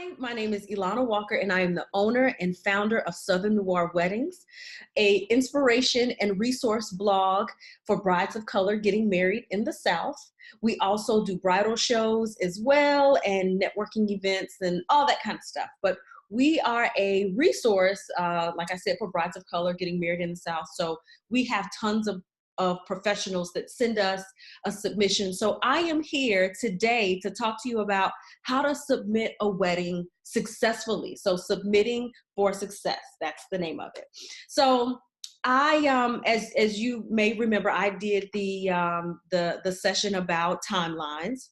Hi, my name is Ilana Walker, and I am the owner and founder of Southern Noir Weddings, a inspiration and resource blog for brides of color getting married in the South. We also do bridal shows as well and networking events and all that kind of stuff. But we are a resource, like I said, for brides of color getting married in the South. So we have tons of professionals that send us a submission. So I am here today to talk to you about how to submit a wedding successfully. So submitting for success, that's the name of it. So as you may remember, I did the session about timelines,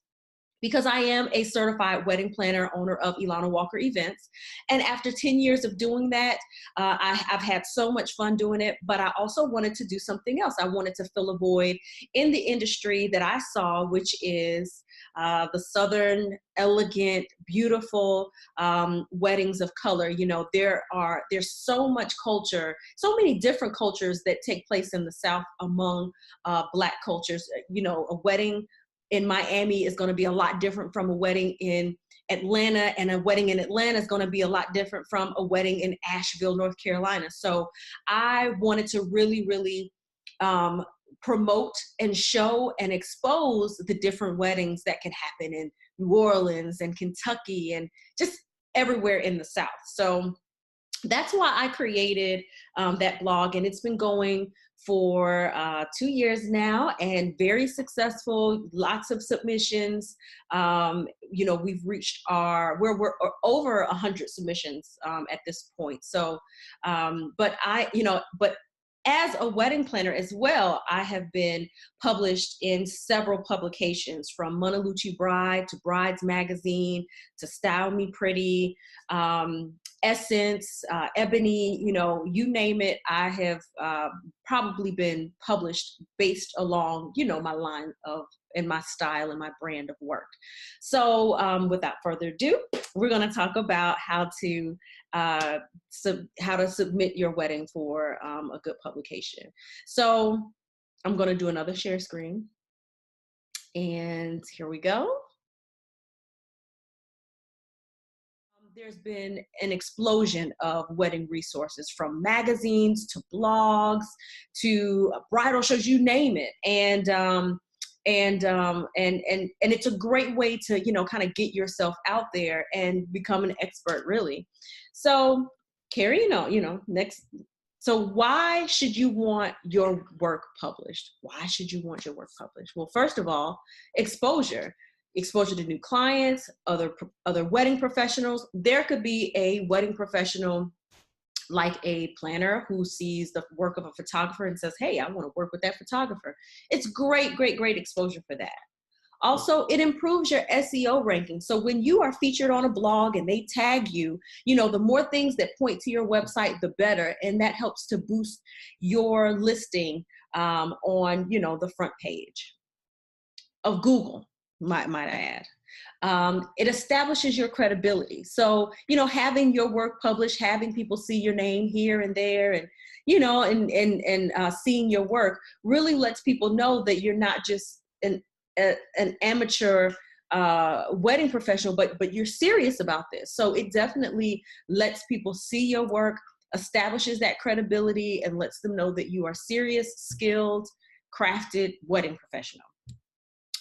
because I am a certified wedding planner, owner of Ilana Walker Events. And after 10 years of doing that, I've had so much fun doing it, but I also wanted to do something else. I wanted to fill a void in the industry that I saw, which is the Southern, elegant, beautiful weddings of color. You know, there's so much culture, so many different cultures that take place in the South among Black cultures. You know, a wedding in Miami is going to be a lot different from a wedding in Atlanta, and a wedding in Atlanta is going to be a lot different from a wedding in Asheville, North Carolina. So I wanted to really promote and show and expose the different weddings that can happen in New Orleans and Kentucky and just everywhere in the South. So that's why I created that blog, and it's been going for 2 years now and very successful, lots of submissions. You know, we've reached we're over 100 submissions at this point. So, but as a wedding planner as well, I have been published in several publications, from Montelucci Bride to Brides Magazine to Style Me Pretty, Essence, Ebony, you know, you name it. I have probably been published based along, you know, my line of and my style and my brand of work. So without further ado, we're going to talk about how to submit your wedding for a good publication. So I'm going to do another share screen, and here we go. There's been an explosion of wedding resources, from magazines to blogs to bridal shows, you name it. And it's a great way to, you know, kind of get yourself out there and become an expert, really. So Carrie, next. So why should you want your work published? Why should you want your work published? Well, first of all, exposure to new clients, other wedding professionals. There could be a wedding professional like a planner who sees the work of a photographer and says, hey, I want to work with that photographer. It's great exposure for that. Also, it improves your SEO ranking. So when you are featured on a blog and they tag you, you know, the more things that point to your website, the better. And that helps to boost your listing on, you know, the front page of Google. Might I add. It establishes your credibility. So, you know, having your work published, having people see your name here and there, and, you know, and seeing your work really lets people know that you're not just an amateur wedding professional, but you're serious about this. So it definitely lets people see your work, establishes that credibility, and lets them know that you are serious, skilled, crafted wedding professional.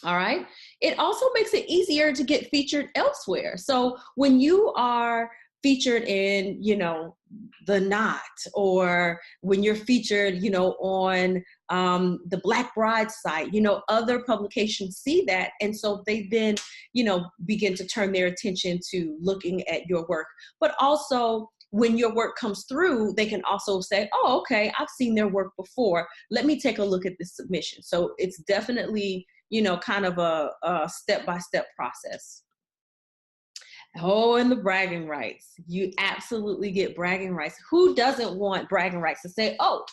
All right. It also makes it easier to get featured elsewhere. So when you are featured in, you know, The Knot, or when you're featured, you know, on the Black Bride site, you know, other publications see that. And so they then, you know, begin to turn their attention to looking at your work. But also, when your work comes through, they can also say, oh, okay, I've seen their work before. Let me take a look at this submission. So it's definitely, you know, kind of a step-by-step process. Oh, and the bragging rights. You absolutely get bragging rights. Who doesn't want bragging rights to say, oh,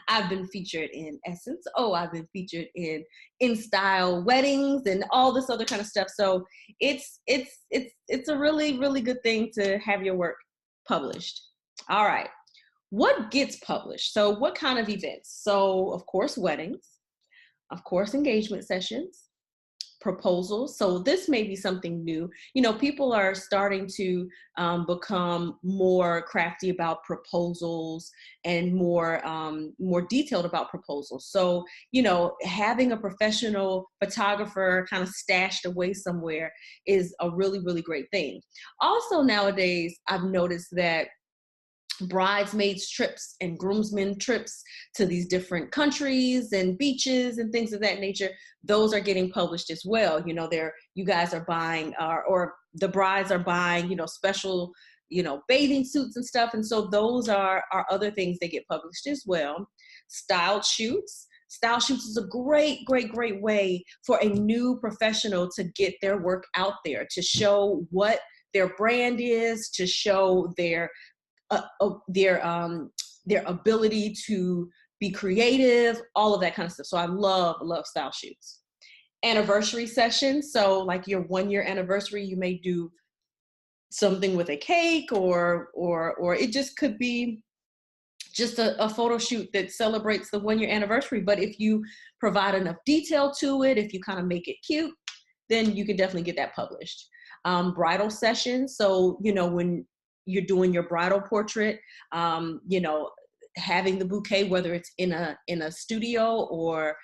I've been featured in Essence. Oh, I've been featured in InStyle Weddings and all this other kind of stuff. So it's a really good thing to have your work published. All right. What gets published? So what kind of events? So of course, weddings, of course, engagement sessions, proposals. So this may be something new. You know, people are starting to become more crafty about proposals and more detailed about proposals. So, you know, having a professional photographer kind of stashed away somewhere is a really, really great thing. Also nowadays, I've noticed that bridesmaids trips and groomsmen trips to these different countries and beaches and things of that nature, those are getting published as well. You know, you guys are buying or the brides are buying, you know, special, you know, bathing suits and stuff. And so those are other things that get published as well. Style shoots. Style shoots is a great, great, great way for a new professional to get their work out there, to show what their brand is, to show their ability to be creative, all of that kind of stuff. So I love style shoots. Anniversary sessions. So like your 1-year anniversary, you may do something with a cake or it just could be just a photo shoot that celebrates the 1-year anniversary. But if you provide enough detail to it, if you kind of make it cute, then you can definitely get that published. Bridal sessions. So, you know, when you're doing your bridal portrait, you know, having the bouquet, whether it's in a studio or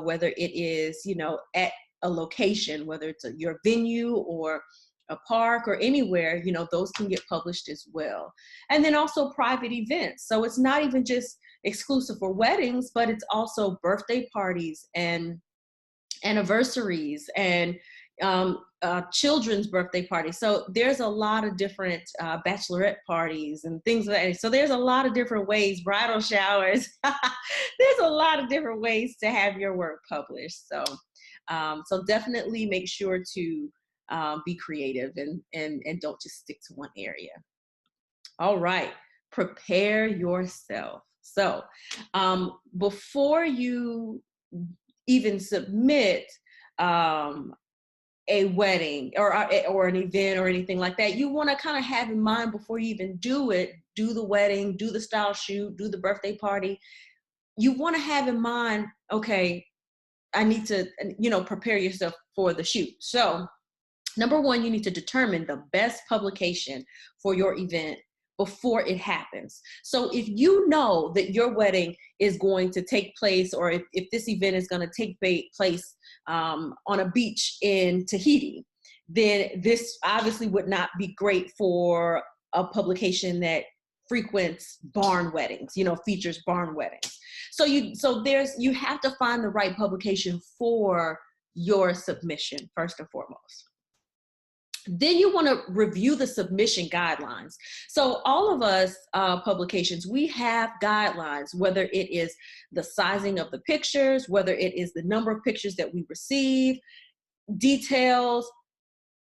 whether it is, you know, at a location, whether it's your venue or a park or anywhere, you know, those can get published as well. And then also private events. So it's not even just exclusive for weddings, but it's also birthday parties and anniversaries and children's birthday parties. So there's a lot of different bachelorette parties and things like that. So there's a lot of different ways, bridal showers. There's a lot of different ways to have your work published. So so definitely make sure to be creative and don't just stick to one area. All right, prepare yourself. So before you even submit a wedding or an event or anything like that, you want to kind of have in mind before you even do it, do the wedding, do the style shoot, do the birthday party. You want to have in mind, okay, I need to, you know, prepare yourself for the shoot. So number one, you need to determine the best publication for your event before it happens. So if you know that your wedding is going to take place, or if this event is going to take place on a beach in Tahiti, then this obviously would not be great for a publication that frequents barn weddings, you know, features barn weddings. So you have to find the right publication for your submission first and foremost. Then you want to review the submission guidelines. So all of us publications, we have guidelines, whether it is the sizing of the pictures, whether it is the number of pictures that we receive, details,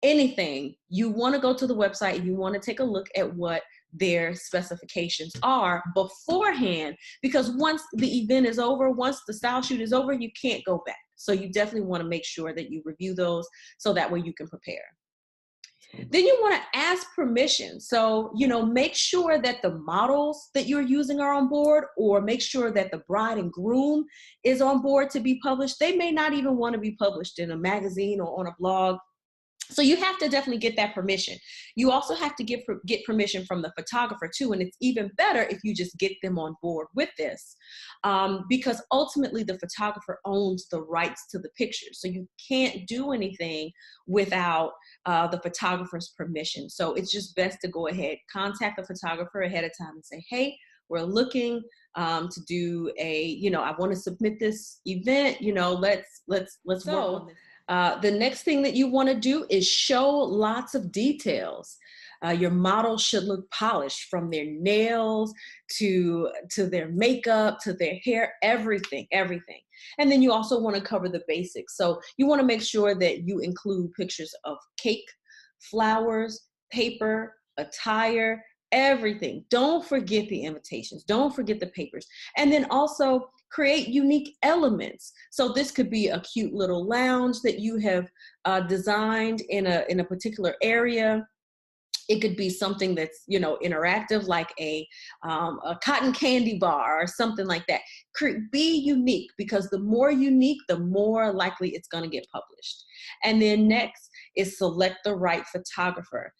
anything. You want to go to the website, you want to take a look at what their specifications are beforehand, because once the event is over, once the style shoot is over, you can't go back. So you definitely want to make sure that you review those so that way you can prepare. Then you want to ask permission. So, you know, make sure that the models that you're using are on board, or make sure that the bride and groom is on board to be published. They may not even want to be published in a magazine or on a blog. So you have to definitely get that permission. You also have to get permission from the photographer too. And it's even better if you just get them on board with this, because ultimately the photographer owns the rights to the pictures. So you can't do anything without the photographer's permission. So it's just best to go ahead, contact the photographer ahead of time and say, hey, we're looking to do I want to submit this event, let's work on this. The next thing that you want to do is show lots of details. Your model should look polished, from their nails to their makeup, to their hair, everything. And then you also want to cover the basics. So you want to make sure that you include pictures of cake, flowers, paper, attire, everything. Don't forget the invitations. Don't forget the papers. And then also create unique elements. So this could be a cute little lounge that you have designed in a particular area. It could be something that's, you know, interactive, like a cotton candy bar or something like that. Be unique, because the more unique, the more likely it's going to get published. And then next is select the right photographer.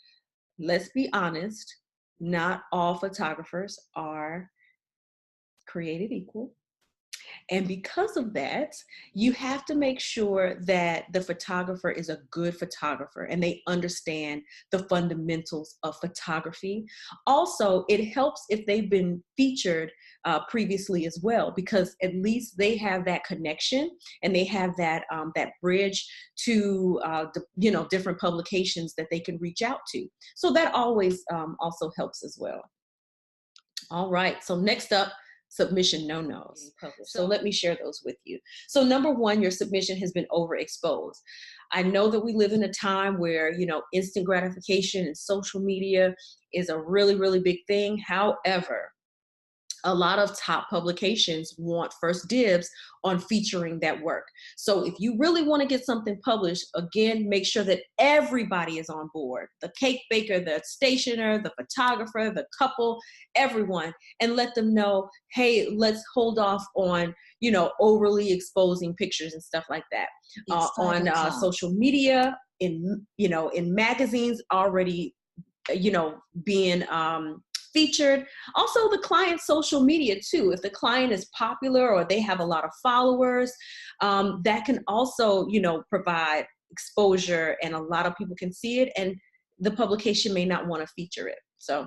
Let's be honest, not all photographers are created equal. And because of that, you have to make sure that the photographer is a good photographer and they understand the fundamentals of photography. Also, it helps if they've been featured previously as well, because at least they have that connection and they have that that bridge to you know, different publications that they can reach out to. So that always also helps as well. All right, so next up, submission no-nos. So let me share those with you. So number one, your submission has been overexposed. I know that we live in a time where, you know, instant gratification and social media is a really, really big thing. However, a lot of top publications want first dibs on featuring that work. So if you really want to get something published, again, make sure that everybody is on board. The cake baker, the stationer, the photographer, the couple, everyone, and let them know, hey, let's hold off on, you know, overly exposing pictures and stuff like that. On social media, in, you know, in magazines already, you know, being featured. Also the client's social media too. If the client is popular or they have a lot of followers, that can also, you know, provide exposure, and a lot of people can see it, and the publication may not want to feature it. So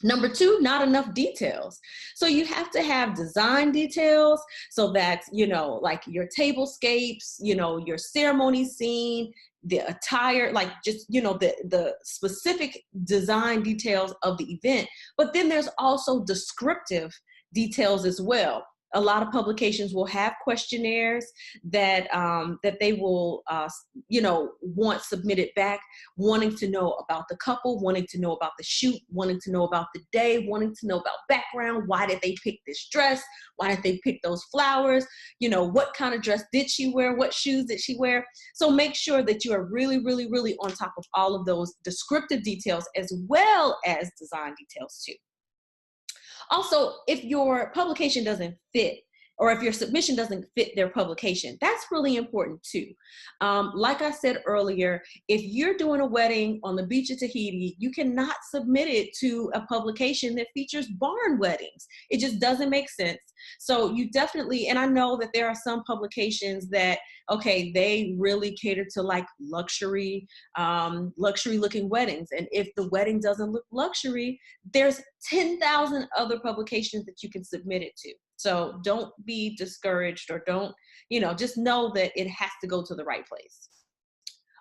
number two, not enough details. So you have to have design details. So that's, you know, like your tablescapes, you know, your ceremony scene, the attire, like just, you know, the specific design details of the event. But then there's also descriptive details as well. A lot of publications will have questionnaires that that they will, you know, want submitted back, wanting to know about the couple, wanting to know about the shoot, wanting to know about the day, wanting to know about background. Why did they pick this dress? Why did they pick those flowers? You know, what kind of dress did she wear? What shoes did she wear? So make sure that you are really, really, really on top of all of those descriptive details as well as design details too. Also, if your publication doesn't fit, or if your submission doesn't fit their publication, that's really important too. Like I said earlier, if you're doing a wedding on the beach of Tahiti, you cannot submit it to a publication that features barn weddings. It just doesn't make sense. So you definitely, and I know that there are some publications that, okay, they really cater to like luxury looking weddings. And if the wedding doesn't look luxury, there's 10,000 other publications that you can submit it to. So don't be discouraged, or don't, you know, just know that it has to go to the right place.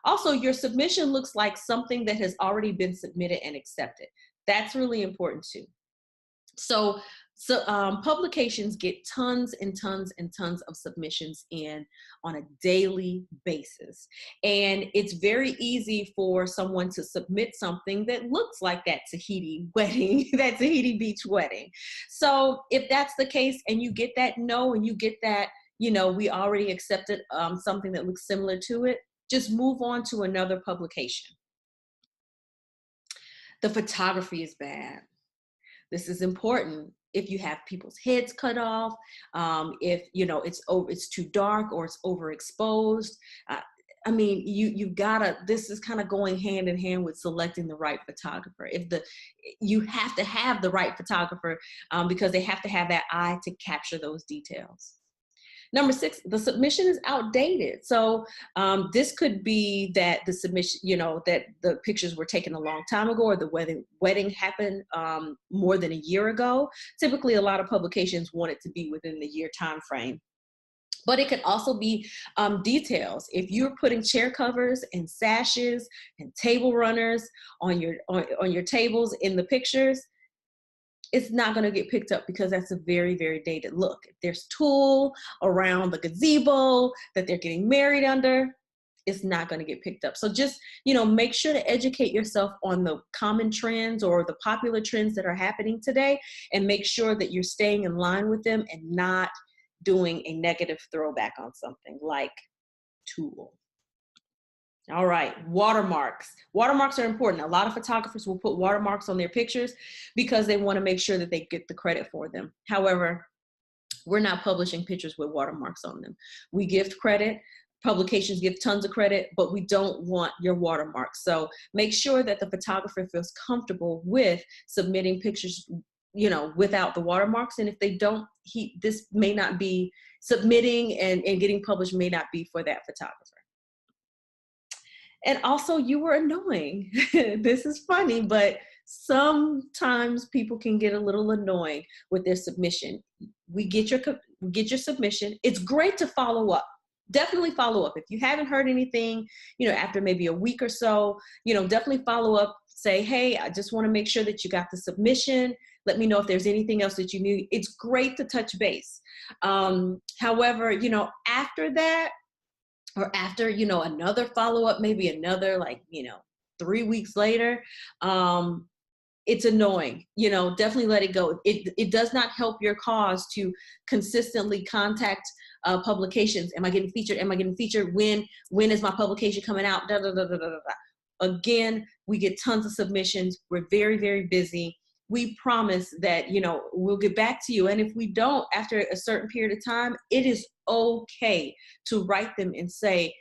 Also, your submission looks like something that has already been submitted and accepted. That's really important too. So publications get tons and tons and tons of submissions in on a daily basis. And it's very easy for someone to submit something that looks like that Tahiti wedding, that Tahiti beach wedding. So if that's the case and you get that no, and you get that, you know, we already accepted something that looks similar to it, just move on to another publication. The photography is bad. This is important. If you have people's heads cut off, if, you know, it's too dark or it's overexposed. I mean, you've gotta, this is kind of going hand in hand with selecting the right photographer. You have to have the right photographer because they have to have that eye to capture those details. Number 6, the submission is outdated. So this could be that the submission, you know, that the pictures were taken a long time ago, or the wedding happened more than a year ago. Typically, a lot of publications want it to be within the year time frame. But it can also be details. If you're putting chair covers and sashes and table runners on your tables in the pictures, it's not going to get picked up because that's a very, very dated look. If there's tulle around the gazebo that they're getting married under, it's not going to get picked up. So just, you know, make sure to educate yourself on the common trends or the popular trends that are happening today, and make sure that you're staying in line with them and not doing a negative throwback on something like tulle. All right, watermarks. Watermarks are important. A lot of photographers will put watermarks on their pictures because they want to make sure that they get the credit for them. However, we're not publishing pictures with watermarks on them. We give credit. Publications give tons of credit, but we don't want your watermarks. So make sure that the photographer feels comfortable with submitting pictures, without the watermarks. And if they don't, this may not be submitting and getting published may not be for that photographer. And also, you were annoying. This is funny, but sometimes people can get a little annoying with their submission. We get your submission. It's great to follow up. Definitely follow up. If you haven't heard anything, after maybe a week or so, definitely follow up. Say, hey, I just want to make sure that you got the submission. Let me know if there's anything else that you need. It's great to touch base. However, after that, or after, another follow-up, maybe another 3 weeks later, it's annoying. Definitely let it go. It does not help your cause to consistently contact publications. Am I getting featured? Am I getting featured? When is my publication coming out? Da, da, da, da, da, da. Again, we get tons of submissions. We're very, very busy. We promise that, we'll get back to you. And if we don't, after a certain period of time, it is okay to write them and say,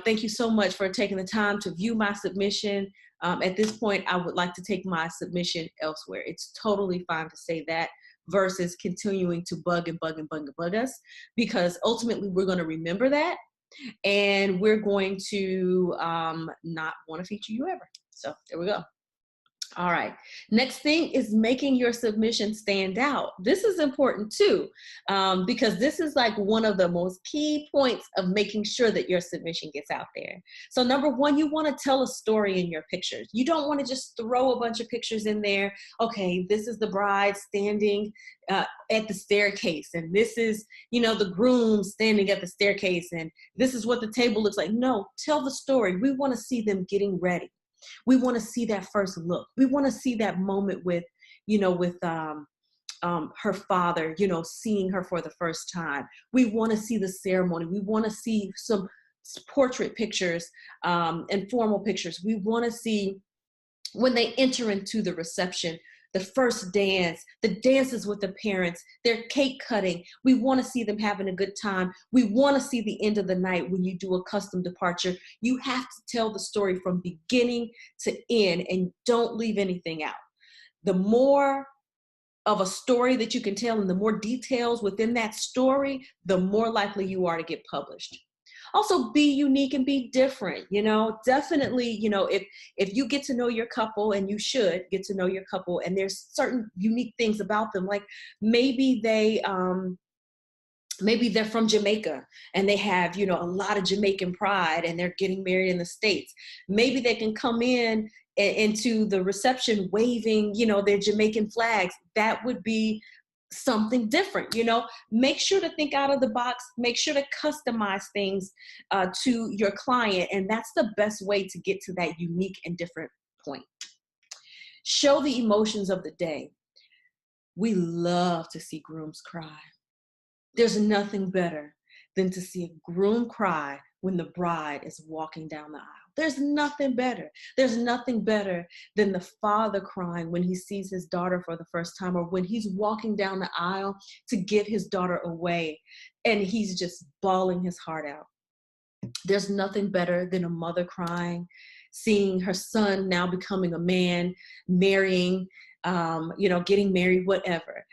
thank you so much for taking the time to view my submission. At this point, I would like to take my submission elsewhere. It's totally fine to say that versus continuing to bug us, because ultimately we're going to remember that and we're going to not want to feature you ever. So there we go. All right. Next thing is making your submission stand out. This is important too, because this is like one of the most key points of making sure that your submission gets out there. So number one, you want to tell a story in your pictures. You don't want to just throw a bunch of pictures in there. Okay, this is the bride standing at the staircase, and this is, the groom standing at the staircase, and this is what the table looks like. No, tell the story. We want to see them getting ready. We want to see that first look. We want to see that moment with her father, seeing her for the first time. We want to see the ceremony. We want to see some portrait pictures and formal pictures. We want to see when they enter into the reception, the first dance, the dances with the parents, their cake cutting. We want to see them having a good time. We want to see the end of the night when you do a custom departure. You have to tell the story from beginning to end and don't leave anything out. The more of a story that you can tell and the more details within that story, the more likely you are to get published. Also, be unique and be different. Definitely, if you get to know your couple, and you should get to know your couple, and there's certain unique things about them, like maybe they're from Jamaica and they have, a lot of Jamaican pride and they're getting married in the States. Maybe they can come into the reception waving, their Jamaican flags. That would be something different. Make sure to think out of the box, make sure to customize things to your client. And that's the best way to get to that unique and different point. Show the emotions of the day. We love to see grooms cry. There's nothing better than to see a groom cry when the bride is walking down the aisle. There's nothing better. There's nothing better than the father crying when he sees his daughter for the first time, or when he's walking down the aisle to give his daughter away and he's just bawling his heart out. There's nothing better than a mother crying, seeing her son now becoming a man, marrying, getting married, whatever.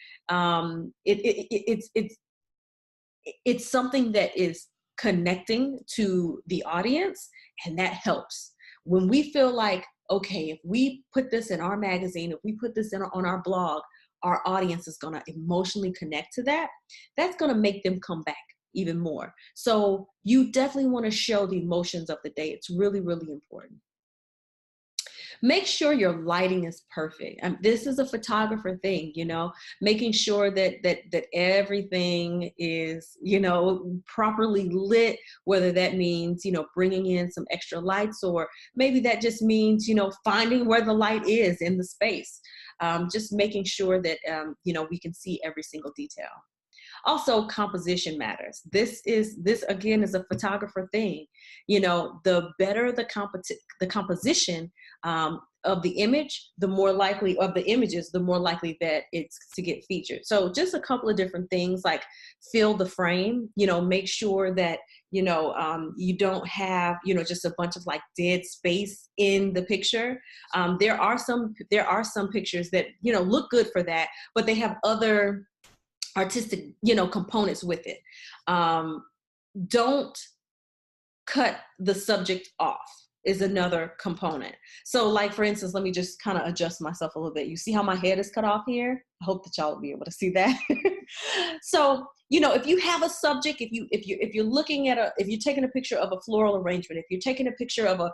It's something that is connecting to the audience, and that helps. When we feel like, okay, if we put this in our magazine, if we put this on our blog, our audience is going to emotionally connect to that. That's going to make them come back even more. So you definitely want to show the emotions of the day. It's really, really important. Make sure your lighting is perfect. This is a photographer thing, making sure that everything is, properly lit, whether that means, bringing in some extra lights, or maybe that just means, finding where the light is in the space. Just making sure that, we can see every single detail. Also, composition matters. This again is a photographer thing. You know, the better the composition of the image, the more likely of the images, the more likely that it's to get featured. So just a couple of different things, like fill the frame, you know, make sure that, you know, you don't have, you know, just a bunch of like dead space in the picture. There are some pictures that, you know, look good for that, but they have other artistic, you know, components with it. Don't cut the subject off is another component. So like, for instance, let me just kind of adjust myself a little bit. You see how my head is cut off here? I hope that y'all will be able to see that. So, you know, if you have a subject, if you're looking at if you're taking a picture of a floral arrangement, if you're taking a picture of a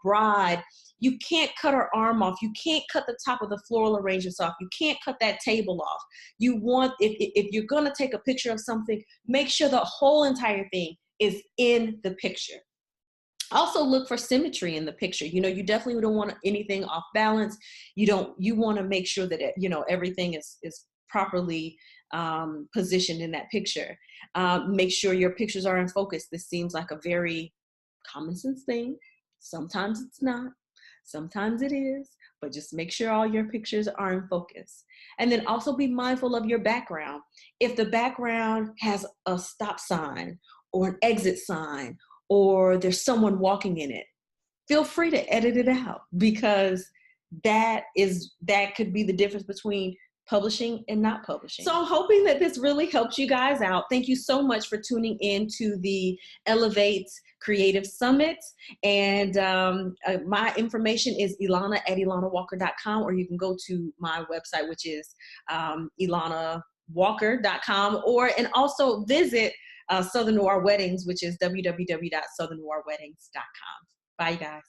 bride, you can't cut her arm off. You can't cut the top of the floral arrangements off. You can't cut that table off. You want, if you're going to take a picture of something, make sure the whole entire thing is in the picture. Also look for symmetry in the picture. You know, you definitely don't want anything off balance. You want to make sure that, you know, everything is properly positioned in that picture. Make sure your pictures are in focus. This seems like a very common sense thing. Sometimes it's not. Sometimes it is, but just make sure all your pictures are in focus. And then also be mindful of your background. If the background has a stop sign or an exit sign, or there's someone walking in it, feel free to edit it out, because that could be the difference between publishing and not publishing. So I'm hoping that this really helps you guys out. Thank you so much for tuning in to the Elevate Creative Summit. And my information is ilana@ilanawalker.com, or you can go to my website, which is ilanawalker.com, and also visit Southern Noir Weddings, which is www.southernnoirweddings.com. Bye, guys.